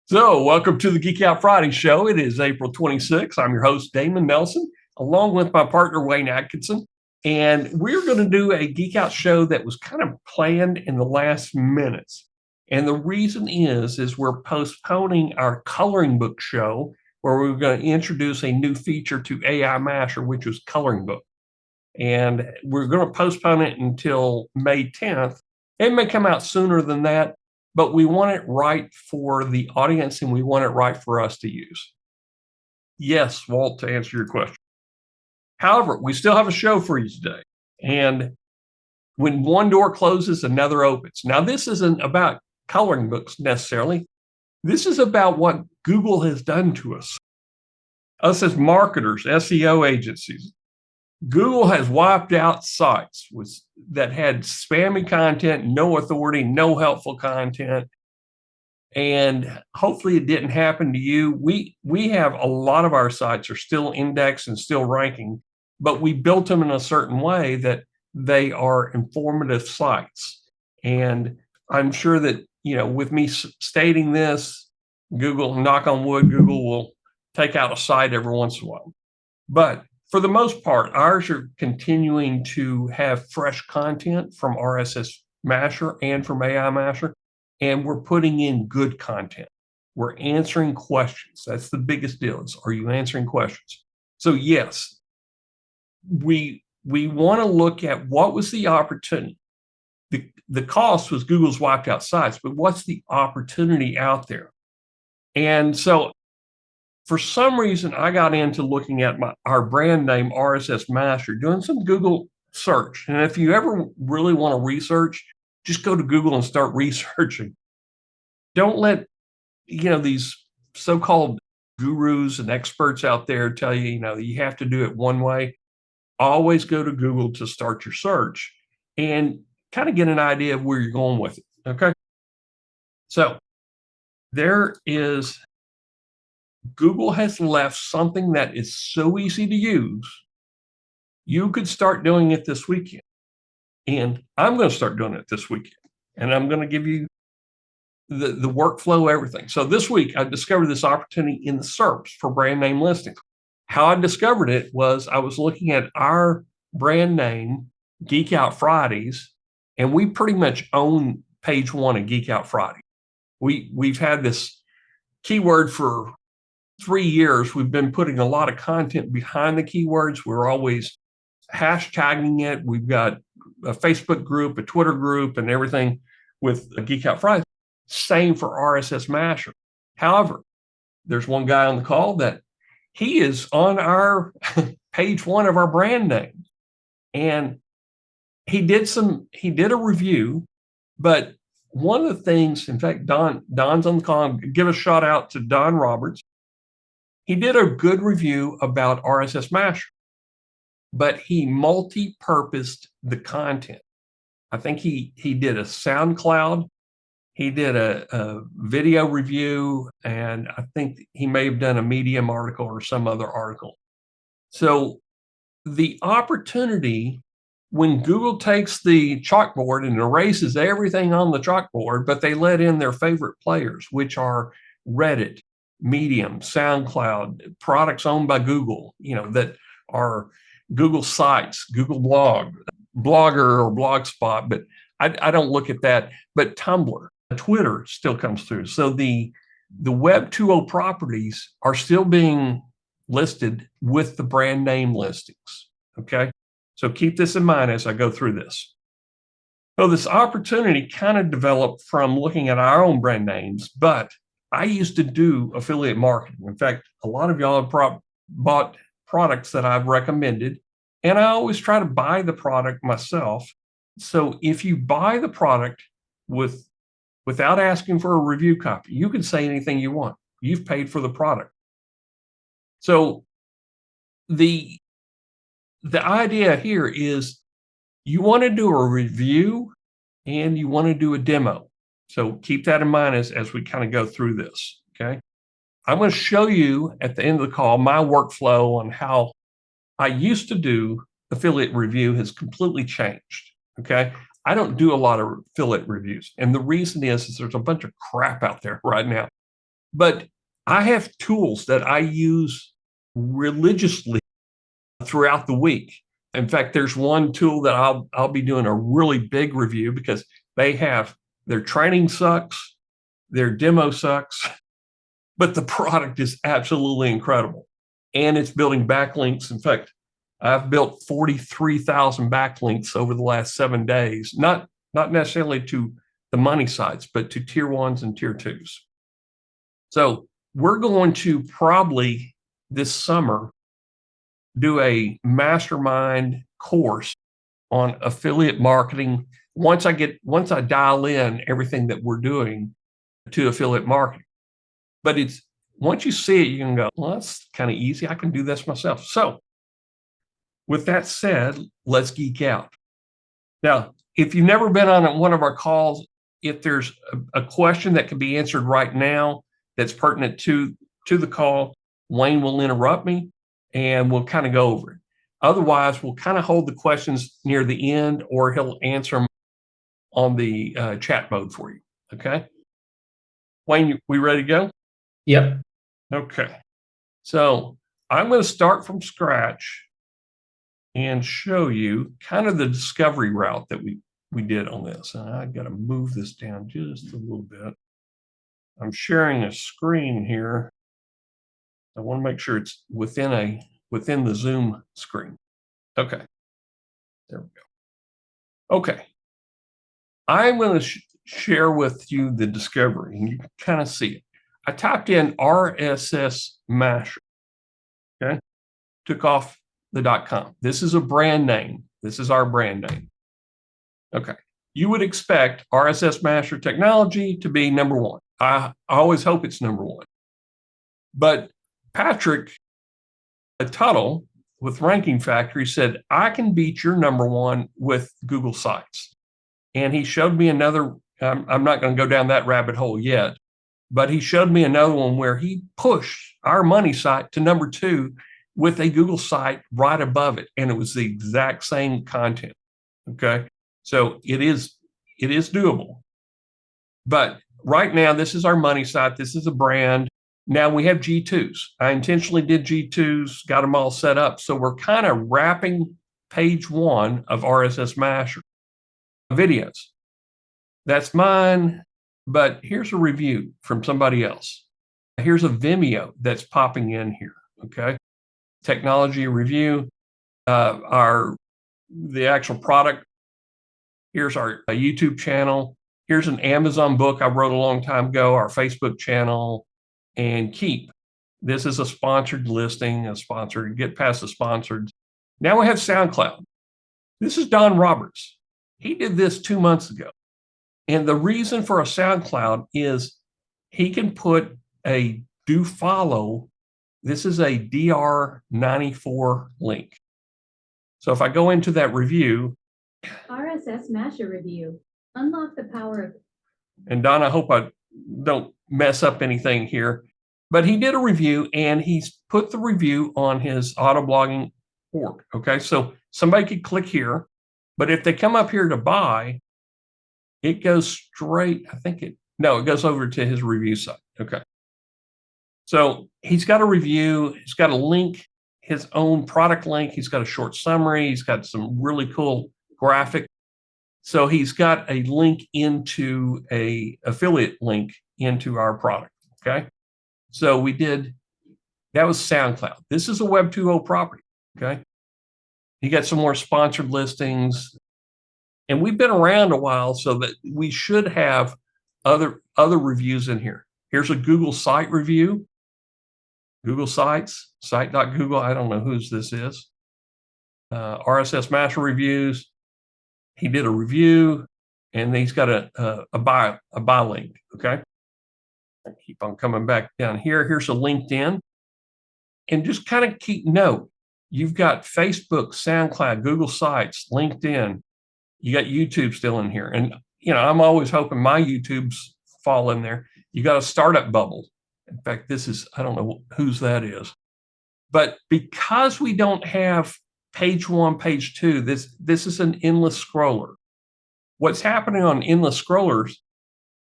So, welcome to the Geek Out Friday show. It is April 26th. I'm your host, Damon Nelson, along with my partner, Wayne Atkinson. And we're going to do a Geek Out show that was kind of planned in the last minutes. And the reason is we're postponing our coloring book show where we're going to introduce a new feature to AI Masher, which was coloring book. And we're going to postpone it until May 10th. It may come out sooner than that, but we want it right for the audience and we want it right for us to use. Yes, Walt, to answer your question. However, we still have a show for you today. And when one door closes, another opens. Now, this isn't about coloring books necessarily. This is about what Google has done to us. Us as marketers, SEO agencies. Google has wiped out sites that had spammy content, no authority, no helpful content. And hopefully it didn't happen to you. We have a lot of our sites are still indexed and still ranking, but we built them in a certain way that they are informative sites. And I'm sure that, with me stating this, Google, knock on wood, Google will take out a site every once in a while. But for the most part, ours are continuing to have fresh content from RSS Masher and from AI Masher, and we're putting in good content. We're answering questions. That's the biggest deal is, are you answering questions? So yes, we want to look at what was the opportunity. The cost was Google's wiped out sites, but what's the opportunity out there? And so for some reason, I got into looking at our brand name, RSS Masher, doing some Google search. And if you ever really want to research, just go to Google and start researching. Don't let, these so-called gurus and experts out there tell you, you have to do it one way. Always go to Google to start your search and kind of get an idea of where you're going with it. Okay. So Google has left something that is so easy to use. You could start doing it this weekend. And I'm going to start doing it this weekend. And I'm going to give you the workflow, everything. So this week, I discovered this opportunity in the SERPs for brand name listings. How I discovered it was I was looking at our brand name, Geek Out Fridays, and we pretty much own page one of Geek Out Friday. We've had this keyword for 3 years. We've been putting a lot of content behind the keywords. We're always hashtagging it. We've got a Facebook group, a Twitter group, and everything with Geek Out Friday. Same for RSS Masher. However, there's one guy on the call that he is on our page one of our brand name. And he did a review, but one of the things, in fact, Don's on the call, give a shout out to Don Roberts. He did a good review about RSS Masher, but he multi-purposed the content. I think he did a SoundCloud, he did a video review, and I think he may have done a Medium article or some other article. So the opportunity when Google takes the chalkboard and erases everything on the chalkboard, but they let in their favorite players, which are Reddit, Medium, SoundCloud, products owned by Google, that are Google sites, Google Blogger or Blogspot, but I don't look at that. But Tumblr, Twitter still comes through. So the Web 2.0 properties are still being listed with the brand name listings. Okay. So keep this in mind as I go through this. So this opportunity kind of developed from looking at our own brand names, but I used to do affiliate marketing. In fact, a lot of y'all have bought products that I've recommended, and I always try to buy the product myself. So if you buy the product without asking for a review copy, you can say anything you want. You've paid for the product. So the idea here is you want to do a review and you want to do a demo. So keep that in mind as we kind of go through this, okay? I'm going to show you at the end of the call my workflow on how I used to do affiliate review has completely changed, okay? I don't do a lot of affiliate reviews. And the reason is there's a bunch of crap out there right now. But I have tools that I use religiously throughout the week. In fact, there's one tool that I'll be doing a really big review because they have their training sucks, their demo sucks, but the product is absolutely incredible. And it's building backlinks. In fact, I've built 43,000 backlinks over the last 7 days, not necessarily to the money sites, but to tier ones and tier twos. So we're going to probably this summer do a mastermind course on affiliate marketing. Once I dial in everything that we're doing to affiliate marketing. But it's once you see it, you can go, well, that's kind of easy. I can do this myself. So with that said, let's geek out. Now, if you've never been on one of our calls, if there's a question that can be answered right now that's pertinent to the call, Wayne will interrupt me and we'll kind of go over it. Otherwise, we'll kind of hold the questions near the end, or he'll answer them on the chat mode for you. Okay. Wayne, we ready to go? Yep. Okay. So I'm going to start from scratch and show you kind of the discovery route that we did on this. And I got to move this down just a little bit. I'm sharing a screen here. I want to make sure it's within the Zoom screen. Okay. There we go. Okay. I'm going to share with you the discovery, and you can kind of see it. I typed in RSS Masher. Okay. Took off the .com. This is a brand name. This is our brand name. Okay. You would expect RSS Masher Technology to be number one. I always hope it's number one. But Patrick Tuttle with Ranking Factory said, I can beat your number one with Google Sites. And he showed me another, I'm not going to go down that rabbit hole yet, but he showed me another one where he pushed our money site to number two with a Google site right above it. And it was the exact same content. Okay. So it is doable. But right now, this is our money site. This is a brand. Now we have G2s. I intentionally did G2s, got them all set up. So we're kind of wrapping page one of RSS Masher videos. That's mine. But here's a review from somebody else. Here's a Vimeo that's popping in here. Okay. Technology review, the actual product. Here's our YouTube channel. Here's an Amazon book I wrote a long time ago, our Facebook channel, and Keep. This is a sponsored listing, a sponsored, get past the sponsored. Now we have SoundCloud. This is Don Roberts. He did this 2 months ago. And the reason for a SoundCloud is he can put a do follow. This is a DR94 link. So if I go into that review. RSS Masher review. Unlock the power of. And Don, I hope I don't mess up anything here. But he did a review and he's put the review on his autoblogging org. Okay, so somebody could click here. But if they come up here to buy, it goes straight, it goes over to his review site. Okay. So he's got a review, he's got a link, his own product link, he's got a short summary, he's got some really cool graphic. So he's got a link into a affiliate link into our product. Okay. So that was SoundCloud. This is a Web 2.0 property. Okay. You got some more sponsored listings. And we've been around a while, so that we should have other reviews in here. Here's a Google site review. Google Sites, site.google. I don't know whose this is. RSS Masher reviews. He did a review, and he's got a buy link. Okay. I keep on coming back down here. Here's a LinkedIn. And just kind of keep note. You've got Facebook, SoundCloud, Google Sites, LinkedIn. You got YouTube still in here. And, I'm always hoping my YouTubes fall in there. You got a startup bubble. In fact, I don't know whose that is. But because we don't have page one, page two, this is an endless scroller. What's happening on endless scrollers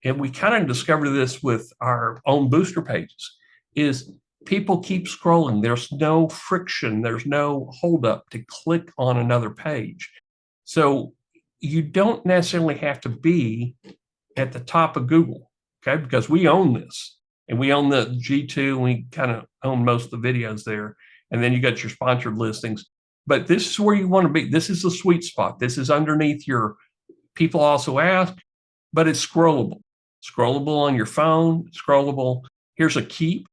and we kind of discovered this with our own booster pages, is people keep scrolling. There's no friction, there's no holdup to click on another page. So you don't necessarily have to be at the top of Google, okay? Because we own this, and we own the G2, and we kind of own most of the videos there. And then you got your sponsored listings. But this is where you want to be. This is the sweet spot. This is underneath your people also ask, but it's scrollable. Scrollable on your phone, scrollable. Here's a keep.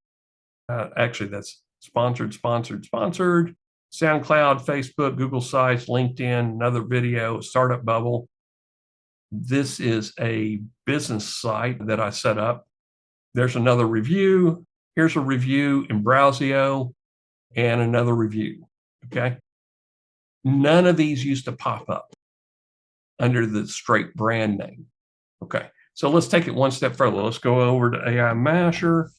Actually, that's sponsored, sponsored, sponsored. SoundCloud, Facebook, Google Sites, LinkedIn, another video, Startup Bubble. This is a business site that I set up. There's another review. Here's a review in Browsio and another review, okay? None of these used to pop up under the straight brand name. Okay, so let's take it one step further. Let's go over to AI Masher,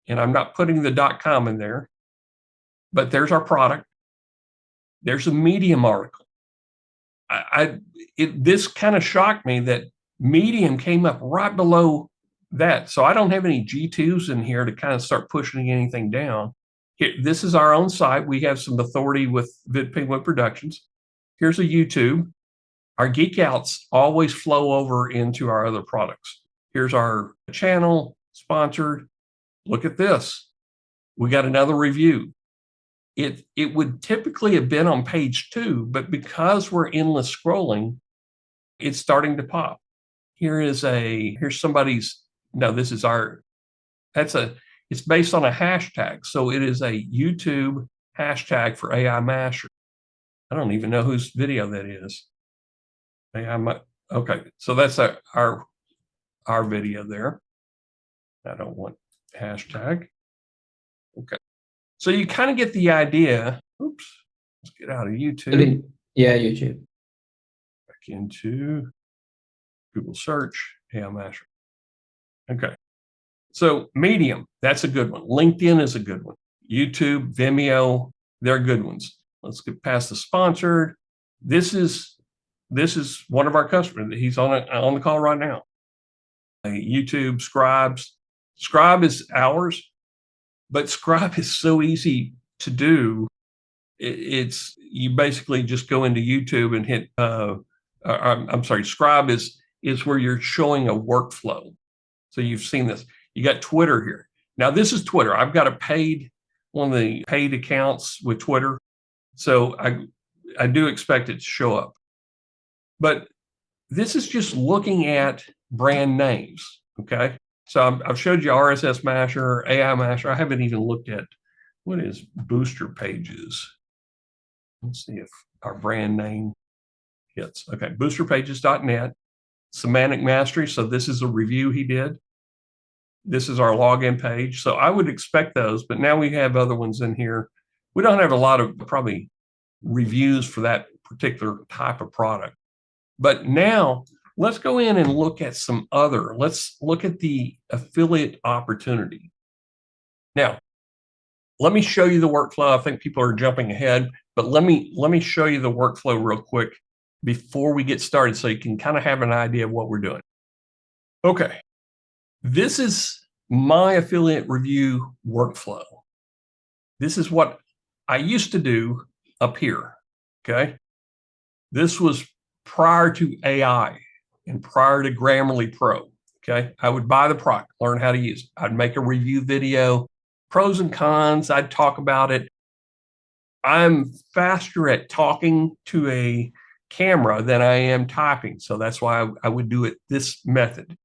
and I'm not putting the .com in there, but there's our product. There's a Medium article. This kind of shocked me that Medium came up right below that. So I don't have any G2s in here to kind of start pushing anything down. Here, this is our own site. We have some authority with VidPenguin Productions. Here's a YouTube. Our geek outs always flow over into our other products. Here's our channel, sponsored. Look at this. We got another review. It would typically have been on page 2, but because we're endless scrolling, it's starting to pop. Here's somebody's, no, this is our, it's based on a hashtag. So it is a YouTube hashtag for AI Masher. I don't even know whose video that is. Okay, so that's our video there. I don't want hashtag. Okay, so you kind of get the idea. Oops, let's get out of YouTube. Yeah, YouTube. Back into Google search, AI Masher. Okay, so Medium, that's a good one. LinkedIn is a good one. YouTube, Vimeo, they're good ones. Let's get past the sponsored. This is one of our customers. He's on the call right now. YouTube, Scribe is ours, but Scribe is so easy to do. It's you basically just go into YouTube and hit. I'm sorry, Scribe is where you're showing a workflow. So you've seen this. You got Twitter here. Now this is Twitter. I've got one of the paid accounts with Twitter, so I do expect it to show up. But this is just looking at brand names, okay? So I've showed you RSS Masher, AI Masher. I haven't even looked at what is booster pages. Let's see if our brand name hits. Okay, boosterpages.net, Semantic Mastery. So this is a review he did. This is our login page. So I would expect those, but now we have other ones in here. We don't have a lot of probably reviews for that particular type of product. But now let's go in and look at let's look at the affiliate opportunity. Now, let me show you the workflow. I think people are jumping ahead, but let me show you the workflow real quick before we get started so you can kind of have an idea of what we're doing. Okay, this is my affiliate review workflow. This is what I used to do up here, okay? This was prior to AI and prior to Grammarly Pro, okay? I would buy the product, learn how to use it. I'd make a review video, pros and cons, I'd talk about it. I'm faster at talking to a camera than I am typing, so that's why I would do it this method.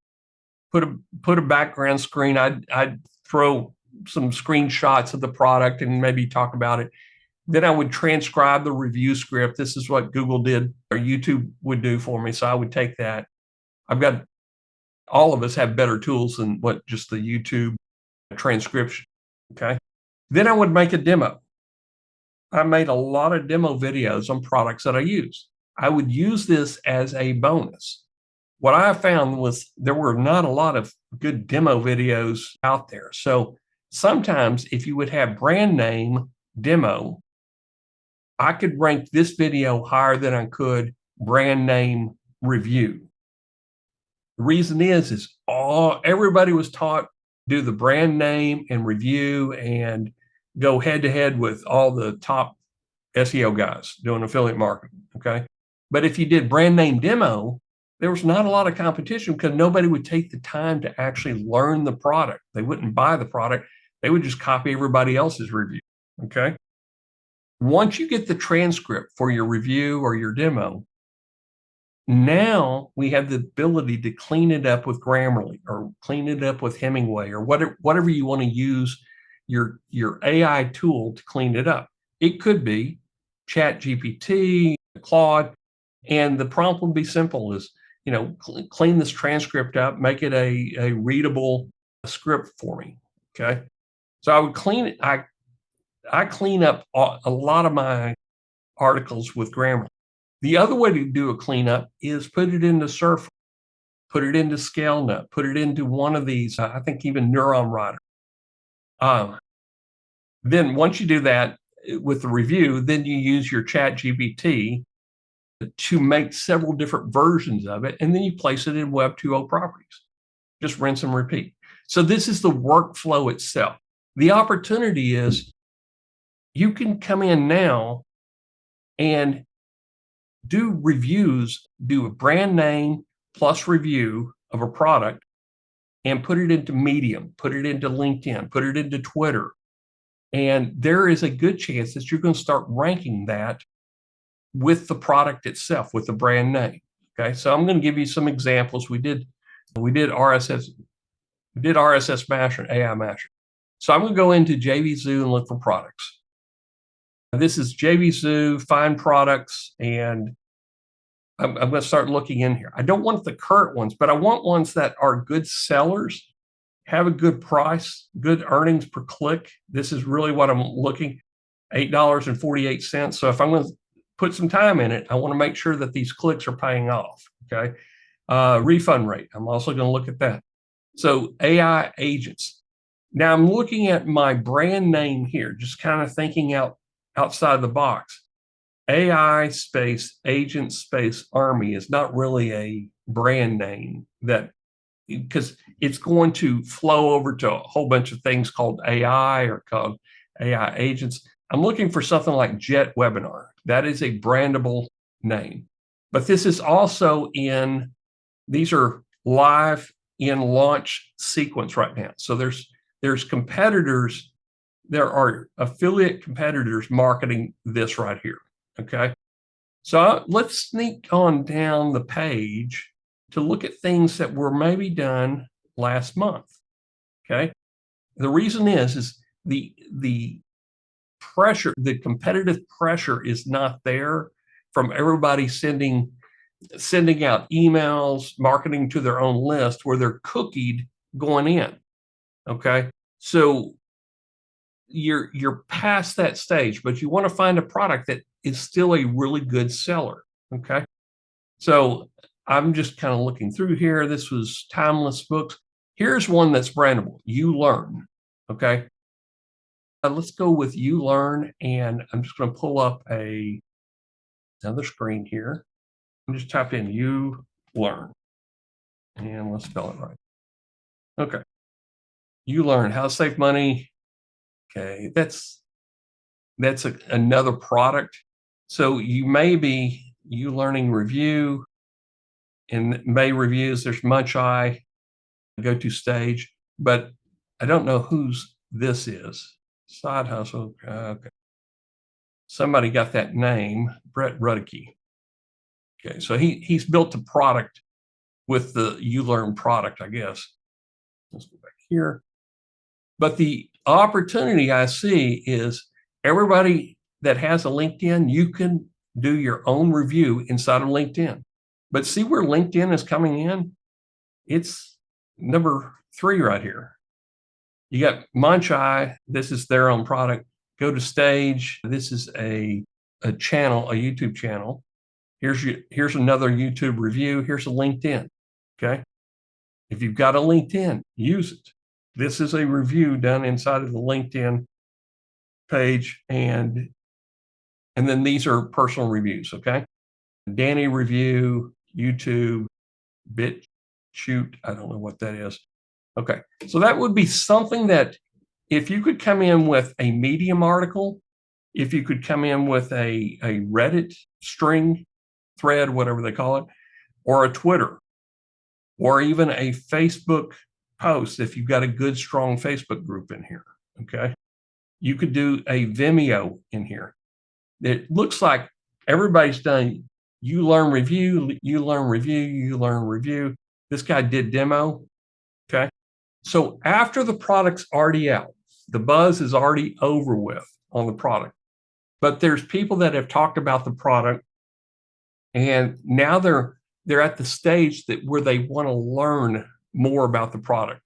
Put a background screen, I'd throw some screenshots of the product and maybe talk about it. Then I would transcribe the review script. This is what Google did or YouTube would do for me. So I would take that. All of us have better tools than what just the YouTube transcription. Okay. Then I would make a demo. I made a lot of demo videos on products that I use. I would use this as a bonus. What I found was there were not a lot of good demo videos out there. So sometimes if you would have brand name demo, I could rank this video higher than I could brand name review. The reason is everybody was taught do the brand name and review and go head to head with all the top SEO guys doing affiliate marketing. Okay. But if you did brand name demo, there was not a lot of competition because nobody would take the time to actually learn the product. They wouldn't buy the product. They would just copy everybody else's review. Okay. Once you get the transcript for your review or your demo, now we have the ability to clean it up with Grammarly or clean it up with Hemingway or whatever you want to use your AI tool to clean it up. It could be Chat GPT, Claude, and the prompt would be simple: is clean this transcript up, make it a readable script for me. Okay, so I would clean it. I clean up a lot of my articles with Grammarly. The other way to do a cleanup is put it into Surfer, put it into ScaleNut, put it into one of these, I think even Neuron Writer. Then once you do that with the review, then you use your Chat GPT to make several different versions of it, and then you place it in Web 2.0 properties. Just rinse and repeat. So this is the workflow itself. The opportunity is you can come in now and do reviews, do a brand name plus review of a product and put it into Medium, put it into LinkedIn, put it into Twitter. And there is a good chance that you're going to start ranking that with the product itself, with the brand name. Okay. So I'm going to give you some examples. We did RSS Masher and AI Masher. So I'm going to go into JVZoo and look for products. This is JVZoo, find products, and I'm going to start looking in here. I don't want the current ones, but I want ones that are good sellers, have a good price, good earnings per click. This is really what I'm looking, $8.48. So if I'm going to put some time in it, I want to make sure that these clicks are paying off. Okay. Refund rate. I'm also going to look at that. So AI agents. Now I'm looking at my brand name here, just kind of thinking outside the box. AI space agent space army is not really a brand name because it's going to flow over to a whole bunch of things called AI or called AI agents. I'm looking for something like Jet Webinar. That is a brandable name. But this is also these are live in launch sequence right now. So there's competitors, there are affiliate competitors marketing this right here. Okay. So let's sneak on down the page to look at things that were maybe done last month. Okay. The reason is the pressure, the competitive pressure is not there from everybody sending out emails, marketing to their own list where they're cookied going in. Okay. So you're past that stage, but you want to find a product that is still a really good seller. Okay. So I'm just kind of looking through here. This was Timeless Books. Here's one that's brandable. You Learn. Okay. Let's go with You Learn. And I'm just going to pull up another screen here. I'm just type in You Learn. And let's spell it right. Okay. You Learn how to save money. Okay. That's another product. So you may be You Learning Review. In May reviews, there's Munch Eye, Go To Stage, but I don't know whose this is. Side Hustle. Okay. Somebody got that name, Brett Ruddicky. Okay, so he's built a product with the You Learn product, I guess. Let's go back here. But the opportunity I see is everybody that has a LinkedIn, you can do your own review inside of LinkedIn. But see where LinkedIn is coming in? It's number 3 right here. You got Munch Eye. This is their own product. Go To Stage. This is a channel, a YouTube channel. Here's another YouTube review. Here's a LinkedIn. Okay. If you've got a LinkedIn, use it. This is a review done inside of the LinkedIn page. And then these are personal reviews. Okay. Danny review, YouTube, shoot, I don't know what that is. Okay, so that would be something that if you could come in with a Medium article, if you could come in with a Reddit string, thread, whatever they call it, or a Twitter, or even a Facebook post, if you've got a good, strong Facebook group in here, okay? You could do a Vimeo in here. It looks like everybody's done you learn review, you learn review, you learn review. This guy did demo, okay? So after the product's already out, the buzz is already over with on the product, but there's people that have talked about the product and now they're at the stage that where they want to learn more about the product.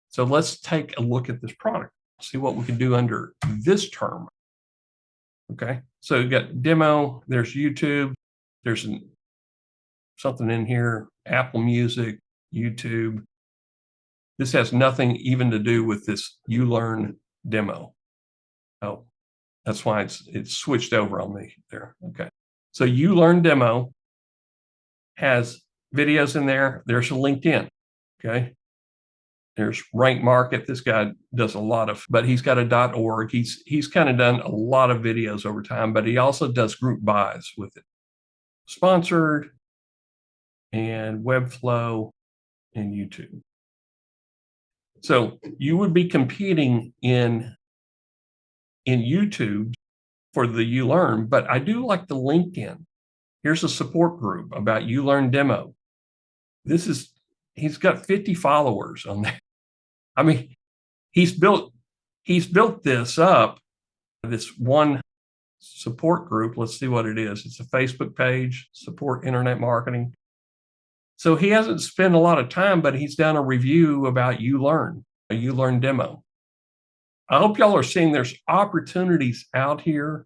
So let's take a look at this product, see what we can do under this term. Okay, so you got demo, there's YouTube, there's something in here, Apple Music, YouTube. This has nothing even to do with this ULearn demo. Oh, that's why it's switched over on me there. Okay, so ULearn demo has videos in there. There's a LinkedIn. Okay, there's Rank Market. This guy does a lot of, but he's got a .org. He's kind of done a lot of videos over time, but he also does group buys with it. Sponsored and Webflow and YouTube. So you would be competing in YouTube for the ULearn, but I do like the LinkedIn. Here's a support group about ULearn demo. He's got 50 followers on there. I mean, he's built this up, this one support group. Let's see what it is. It's a Facebook page, support internet marketing. So he hasn't spent a lot of time, but he's done a review about ULearn, a ULearn demo. I hope y'all are seeing there's opportunities out here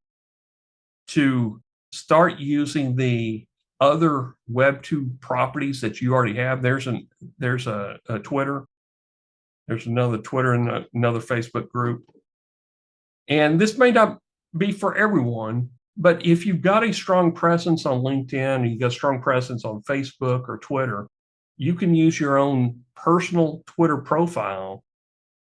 to start using the other Web2 properties that you already have. There's a Twitter. There's another Twitter and another Facebook group. And this may not be for everyone, but if you've got a strong presence on LinkedIn, and you've got a strong presence on Facebook or Twitter, you can use your own personal Twitter profile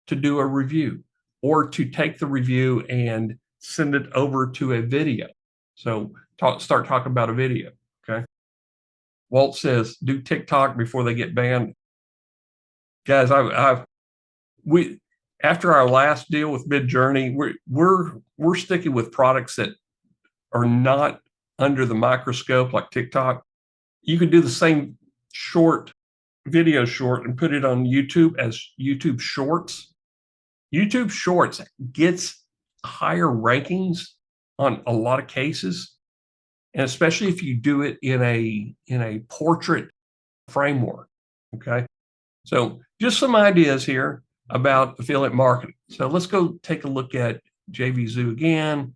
to do a review or to take the review and send it over to a video. So start talking about a video, okay? Walt says, do TikTok before they get banned. Guys, after our last deal with Midjourney, we're sticking with products that are not under the microscope like TikTok. You can do the same video short and put it on YouTube as YouTube Shorts. YouTube Shorts gets higher rankings on a lot of cases, and especially if you do it in a portrait framework. Okay, so just some ideas here about affiliate marketing. So let's go take a look at JVZoo again.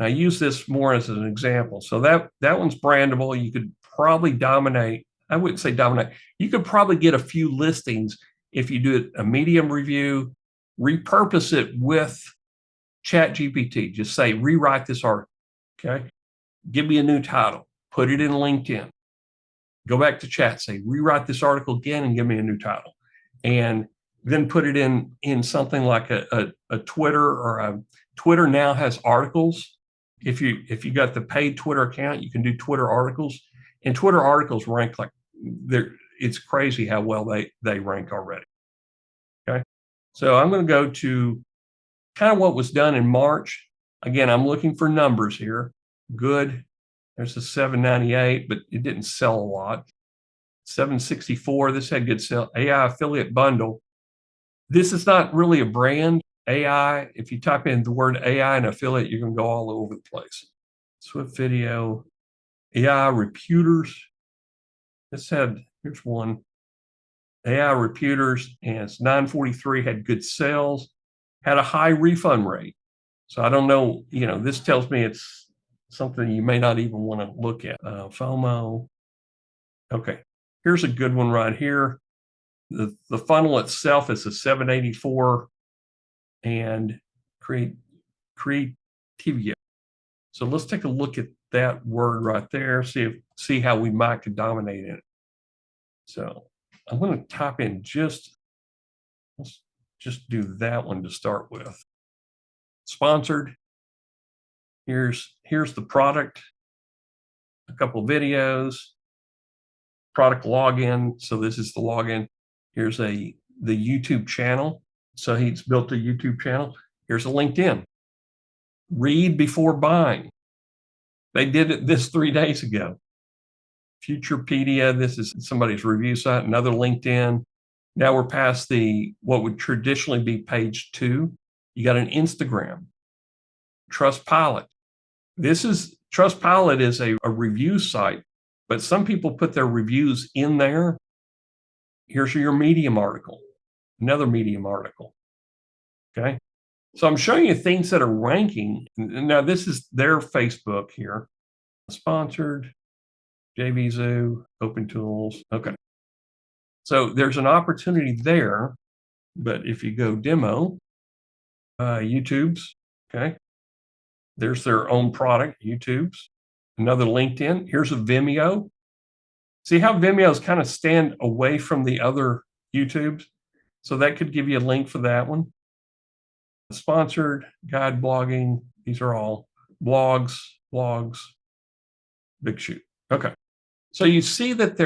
I use this more as an example. So that one's brandable. You could probably dominate. I wouldn't say dominate. You could probably get a few listings if you do a Medium review, repurpose it with ChatGPT. Just say, rewrite this article. Okay. Give me a new title. Put it in LinkedIn. Go back to chat. Say, rewrite this article again and give me a new title. And then put it in something like a Twitter, or a Twitter now has articles. If you got the paid Twitter account, you can do Twitter articles, and Twitter articles rank like it's crazy how well they rank already. Okay, so I'm going to go to kind of what was done in March. Again, I'm looking for numbers here. Good. There's a 798, but it didn't sell a lot. 764. This had good sell. AI affiliate bundle. This is not really a brand. AI, if you type in the word AI and affiliate, you're going to go all over the place. Swift Video, AI Reputers. Here's one. AI Reputers, and it's 943, had good sales, had a high refund rate. So I don't know, this tells me it's something you may not even want to look at. FOMO. Okay, here's a good one right here. The funnel itself is a 784 and creativia. So let's take a look at that word right there, see how we might could dominate in it. So I'm going to type in let's just do that one to start with. Sponsored. Here's the product, a couple of videos, product login. So this is the login. Here's the YouTube channel. So he's built a YouTube channel. Here's a LinkedIn. Read before buying. They did this 3 days ago. Futurepedia, this is somebody's review site, another LinkedIn. Now we're past what would traditionally be page 2. You got an Instagram. Trustpilot. Trustpilot is a review site, but some people put their reviews in there. Here's your Medium article, another Medium article. Okay. So I'm showing you things that are ranking. Now this is their Facebook here. Sponsored, JVZoo, Open Tools. Okay. So there's an opportunity there, but if you go demo, YouTube's, okay. There's their own product, YouTube's. Another LinkedIn. Here's a Vimeo. See how Vimeo's kind of stand away from the other YouTubes? So that could give you a link for that one. Sponsored, guide blogging. These are all blogs, Big Shoot. Okay. So you see that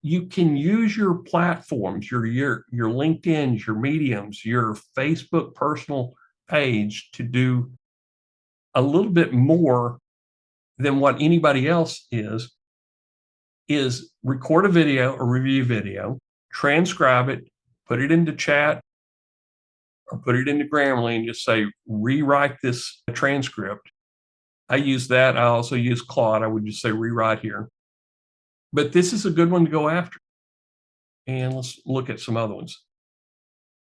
you can use your platforms, your LinkedIn's, your Mediums, your Facebook personal page to do a little bit more than what anybody else is record a video, a review video, transcribe it, put it into chat or put it into Grammarly and just say, rewrite this transcript. I use that. I also use Claude. I would just say rewrite here. But this is a good one to go after. And let's look at some other ones.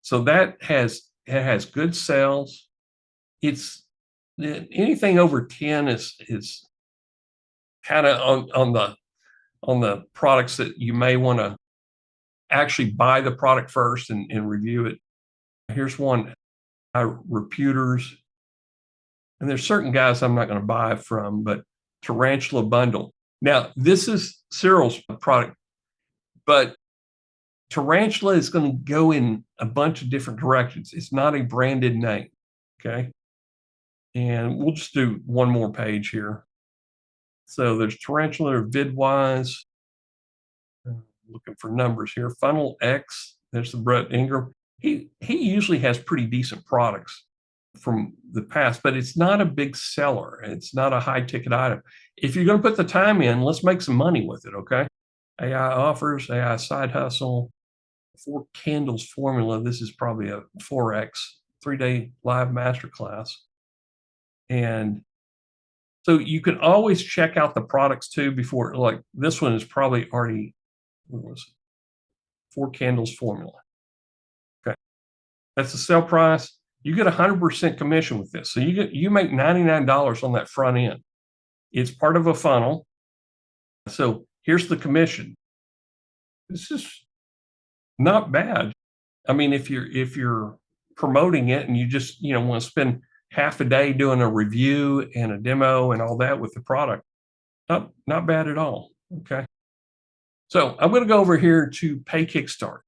So it has good sales. It's anything over 10 is kind of on the products that you may want to actually buy the product first and review it. Here's one, Reputers. And there's certain guys I'm not going to buy from, but Tarantula Bundle. Now, this is Cyril's product, but Tarantula is going to go in a bunch of different directions. It's not a branded name, okay? And we'll just do one more page here. So there's Tarantula, Vidwise. Looking for numbers here. Funnel X. There's the Brett Ingram. He usually has pretty decent products from the past, but it's not a big seller. It's not a high ticket item. If you're going to put the time in, let's make some money with it, okay? AI offers, AI side hustle, 4 candles formula. This is probably a 4X 3-day live masterclass. And so you can always check out the products too before, like this one is probably already, what was it? 4 candles formula. Okay. That's the sell price. You get 100% commission with this. So you make $99 on that front end. It's part of a funnel. So here's the commission. This is not bad. I mean, if you're promoting it and you just, want to spend half a day doing a review and a demo and all that with the product, not bad at all. Okay. So I'm going to go over here to Pay Kickstart.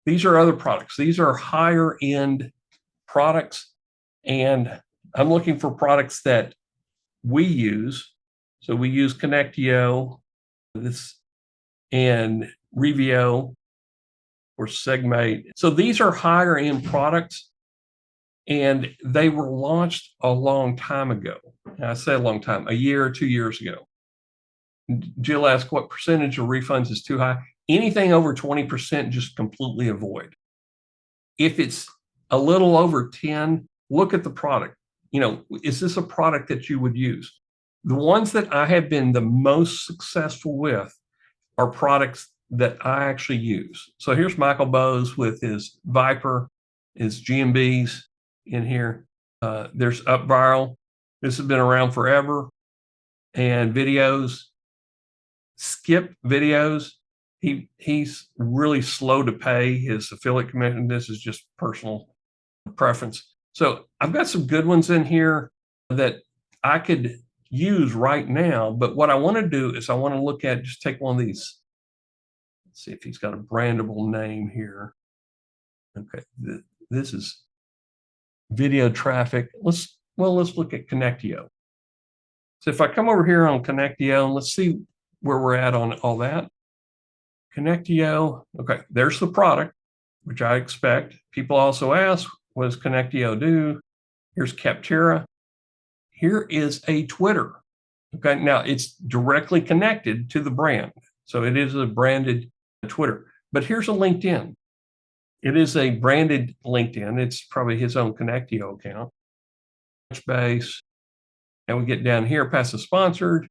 These are other products. These are higher end products, and I'm looking for products that we use. So we use Connectio, and Revio or Segmate. So these are higher end products, and they were launched a long time ago. And I say a long time, a year or 2 years ago. Jill asked, what percentage of refunds is too high? Anything over 20%, just completely avoid. If it's a little over 10, look at the product. Is this a product that you would use? The ones that I have been the most successful with are products that I actually use. So here's Michael Bose with his Viper, his GMBs in here. There's UpViral. This has been around forever. And videos. Skip videos. He's really slow to pay his affiliate commission. This is just personal preference. So I've got some good ones in here that I could use right now. But what I want to do is I want to look at, just take one of these Let's see if he's got a brandable name here. Okay, this is video traffic. Let's look at Connectio. So if I come over here on Connectio, and let's see where we're at on all that. Connectio, okay, there's the product, which I expect. People also ask, what does Connectio do? Here's Capterra. Here is a Twitter. Okay, now it's directly connected to the brand. So it is a branded Twitter. But here's a LinkedIn. It is a branded LinkedIn. It's probably his own Connectio account. Base. And we get down here past the sponsored.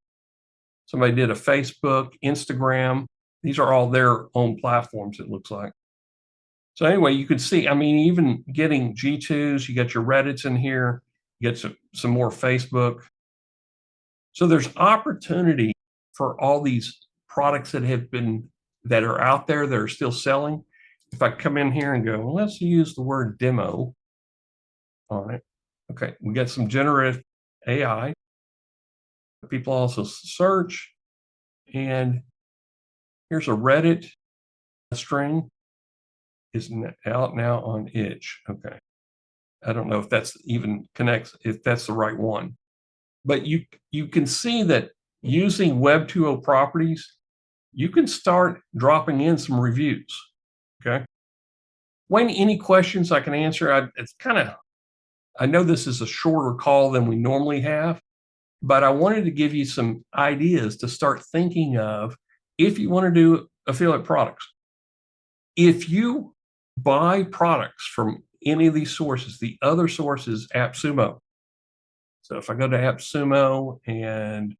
Somebody did a Facebook, Instagram. These are all their own platforms, it looks like. So anyway, you can see, I mean, even getting G2s, you got your Reddits in here, you get some more Facebook. So there's opportunity for all these products that are out there that are still selling. If I come in here and go, well, let's use the word demo on it. Okay, we got some generative AI. People also search, and here's a Reddit string is out now on itch. Okay, I don't know if that's even connects, if that's the right one, but you can see that using Web 2.0 properties, you can start dropping in some reviews. Okay, Wayne, any questions I can answer? I know this is a shorter call than we normally have, but I wanted to give you some ideas to start thinking of if you want to do affiliate products. If you buy products from any of these sources, the other source is AppSumo. So if I go to AppSumo and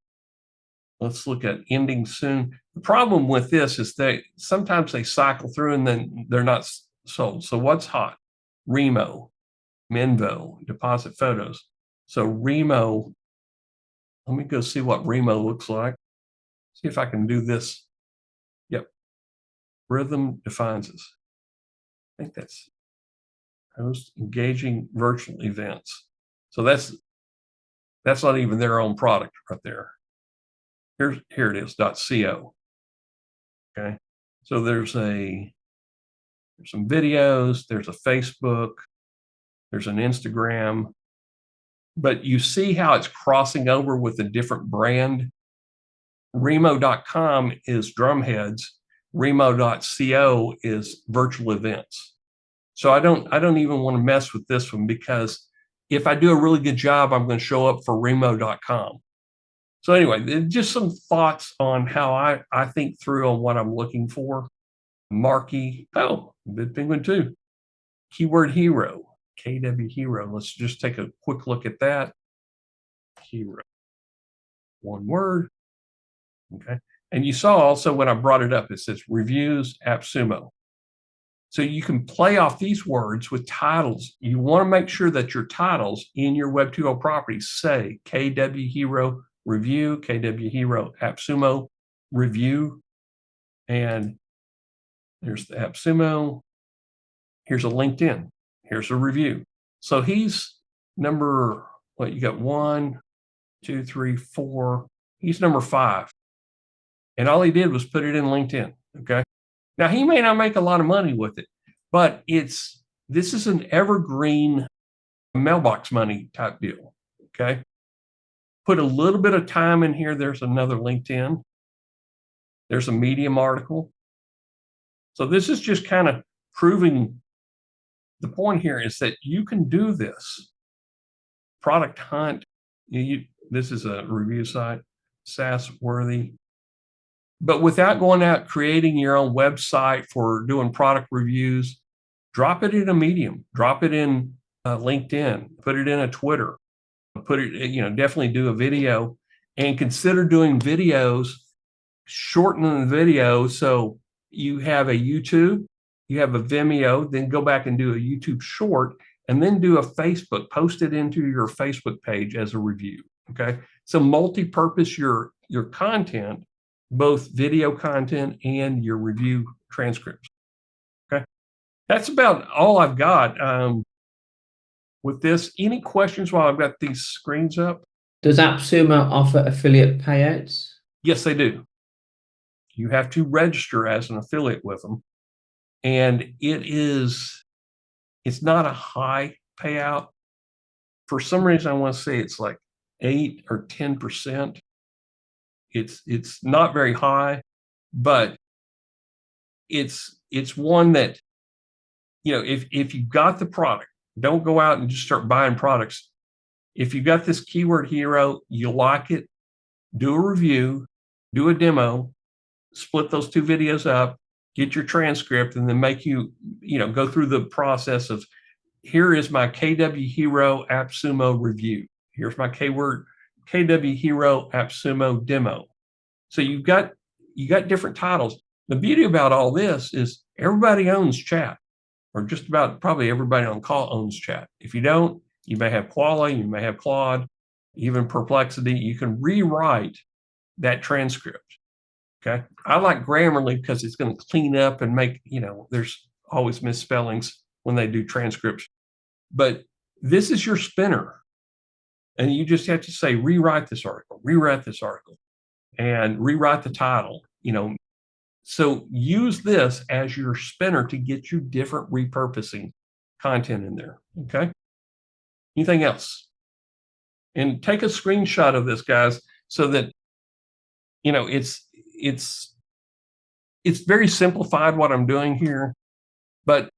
let's look at ending soon. The problem with this is sometimes they cycle through and then they're not sold. So what's hot? Remo, Menvo, deposit photos. So Remo, let me go see what Remo looks like. See if I can do this. Yep. Rhythm defines us. I think that's host engaging virtual events. So that's not even their own product right there. Here it is, .co. Okay. So there's some videos, there's a Facebook, there's an Instagram, but you see how it's crossing over with a different brand. Remo.com is drumheads. Remo.co is virtual events. So I don't even want to mess with this one, because if I do a really good job, I'm going to show up for Remo.com. So anyway, just some thoughts on how I think through on what I'm looking for. Marquee, Bid Penguin too. Keyword Hero, KW Hero. Let's just take a quick look at that. Hero, one word. Okay. And you saw also when I brought it up, it says reviews AppSumo. So you can play off these words with titles. You want to make sure that your titles in your Web 2.0 properties say KW Hero Review, KW Hero AppSumo Review, and there's the AppSumo. Here's a LinkedIn. Here's a review. So he's number, you got 1, 2, 3, 4. He's number 5. And all he did was put it in LinkedIn. Okay. Now he may not make a lot of money with it, but this is an evergreen mailbox money type deal. Okay. Put a little bit of time in here. There's another LinkedIn. There's a Medium article. So this is just kind of proving the point here is that you can do this. Product hunt. This is a review site, SaaS worthy. But without going out creating your own website for doing product reviews, drop it in a Medium, drop it in LinkedIn, put it in a Twitter, definitely do a video, and consider doing videos, shorten the video. So you have a YouTube, you have a Vimeo, then go back and do a YouTube short, and then do a Facebook, post it into your Facebook page as a review. Okay. So multi-purpose your content, both video content and your review transcripts. Okay. That's about all I've got with this. Any questions while I've got these screens up? Does AppSumo offer affiliate payouts? Yes, they do. You have to register as an affiliate with them. And it's not a high payout. For some reason, I want to say it's like 8 or 10%. It's not very high, but it's one that, if you've got the product, don't go out and just start buying products. If you've got this keyword hero, you like it, do a review, do a demo, split those 2 videos up, get your transcript, and then go through the process of, here is my KW Hero AppSumo review. Here's my KW Hero AppSumo demo. So you got different titles. The beauty about all this is everybody owns chat, or just about probably everybody on call owns chat. If you don't, you may have Qualia, you may have Claude, even Perplexity. You can rewrite that transcript. Okay. I like Grammarly because it's going to clean up and make, there's always misspellings when they do transcripts. But this is your spinner. And you just have to say, rewrite this article, and rewrite the title, So use this as your spinner to get you different repurposing content in there. Okay. Anything else? And take a screenshot of this, guys, so that, it's very simplified what I'm doing here, but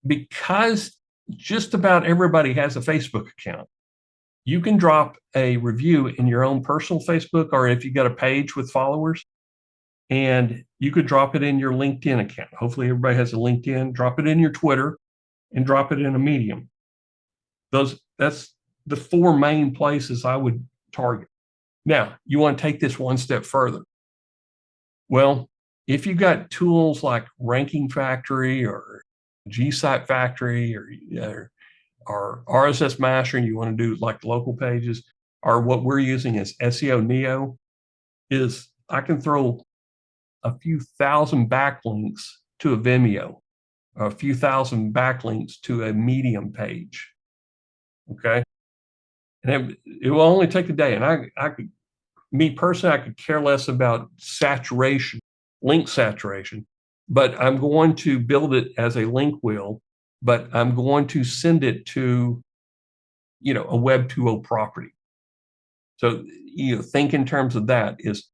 because just about everybody has a Facebook account, you can drop a review in your own personal Facebook, or if you got a page with followers, and you could drop it in your LinkedIn account. Hopefully everybody has a LinkedIn. Drop it in your Twitter and drop it in a Medium. That's the 4 main places I would target. Now, you want to take this one step further. Well, if you've got tools like Ranking Factory or G-Site Factory or RSS Master, and you want to do like local pages, or what we're using is SEO Neo, is I can throw a few thousand backlinks to a Vimeo, or a few thousand backlinks to a Medium page. Okay. And it will only take a day. And I could care less about saturation, link saturation, but I'm going to build it as a link wheel, but I'm going to send it to, a Web 2.0 property. So, think in terms of that is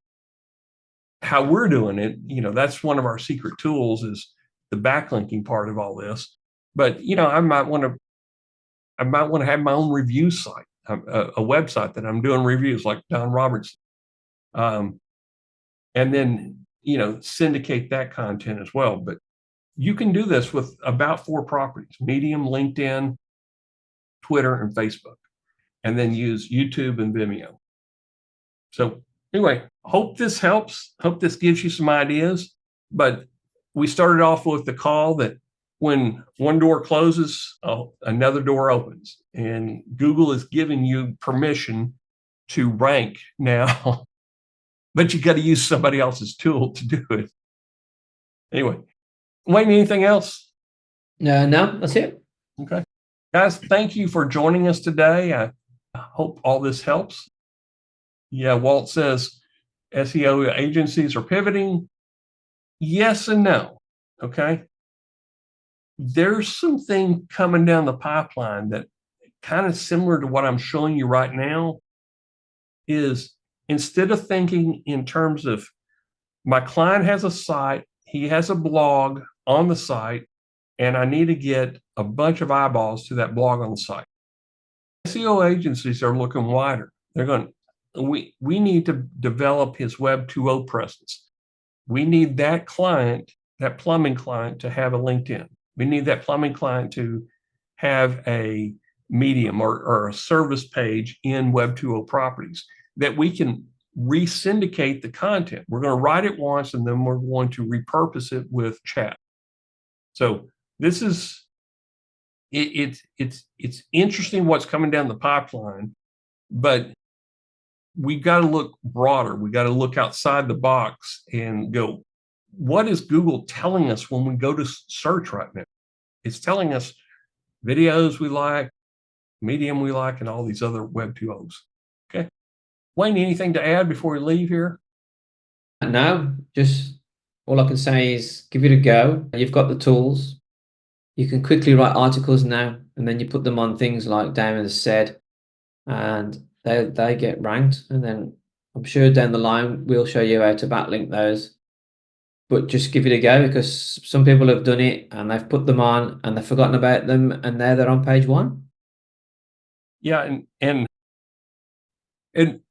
how we're doing it. That's one of our secret tools, is the backlinking part of all this. But, I might want to have my own review site, a website that I'm doing reviews like Don Robertson. And then, syndicate that content as well. But you can do this with about 4 properties: Medium, LinkedIn, Twitter, and Facebook, and then use YouTube and Vimeo. So anyway, hope this helps. Hope this gives you some ideas. But we started off with the call that when one door closes, another door opens. And Google is giving you permission to rank now, but you got to use somebody else's tool to do it. Anyway, Wayne, anything else? No, that's it. Okay. Guys, thank you for joining us today. I hope all this helps. Yeah, Walt says SEO agencies are pivoting. Yes and no. Okay. There's something coming down the pipeline that kind of similar to what I'm showing you right now, is instead of thinking in terms of my client has a site, he has a blog on the site, and I need to get a bunch of eyeballs to that blog on the site. SEO agencies are looking wider. They're going, we need to develop his Web 2.0 presence. We need that client, that plumbing client, to have a LinkedIn. We need that plumbing client to have a Medium or a service page in Web 2.0 properties that we can re-syndicate the content. We're going to write it once, and then we're going to repurpose it with chat. So this is it's interesting what's coming down the pipeline, but we got to look broader. We got to look outside the box and go, what is Google telling us when we go to search right now? It's telling us videos we like, Medium we like, and all these other Web 2.0s. Okay. Wayne, anything to add before we leave here? No, just all I can say is give it a go. You've got the tools. You can quickly write articles now, and then you put them on things like Damon has said, and they get ranked. And then I'm sure down the line we'll show you how to backlink those. But just give it a go, because some people have done it and they've put them on and they've forgotten about them, and now they're on page one. Yeah, and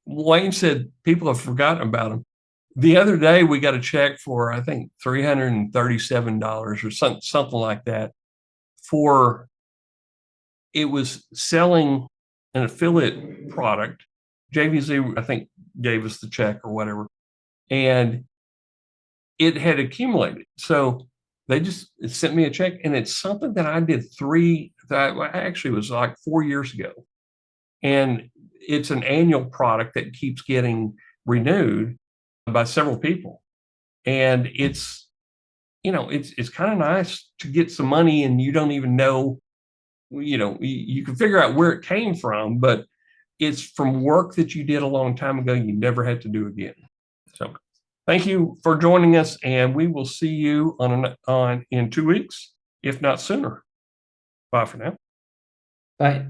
Wayne said people have forgotten about them. The other day we got a check for I think $337 or something like that. For it was selling an affiliate product. JVZ I think gave us the check or whatever, and it had accumulated. So they just sent me a check, and it's something that I did actually was like 4 years ago. And it's an annual product that keeps getting renewed by several people. And it's, it's kind of nice to get some money and you don't even know, you can figure out where it came from, but it's from work that you did a long time ago. You never had to do again. So thank you for joining us, and we will see you in 2 weeks, if not sooner. Bye for now. Bye.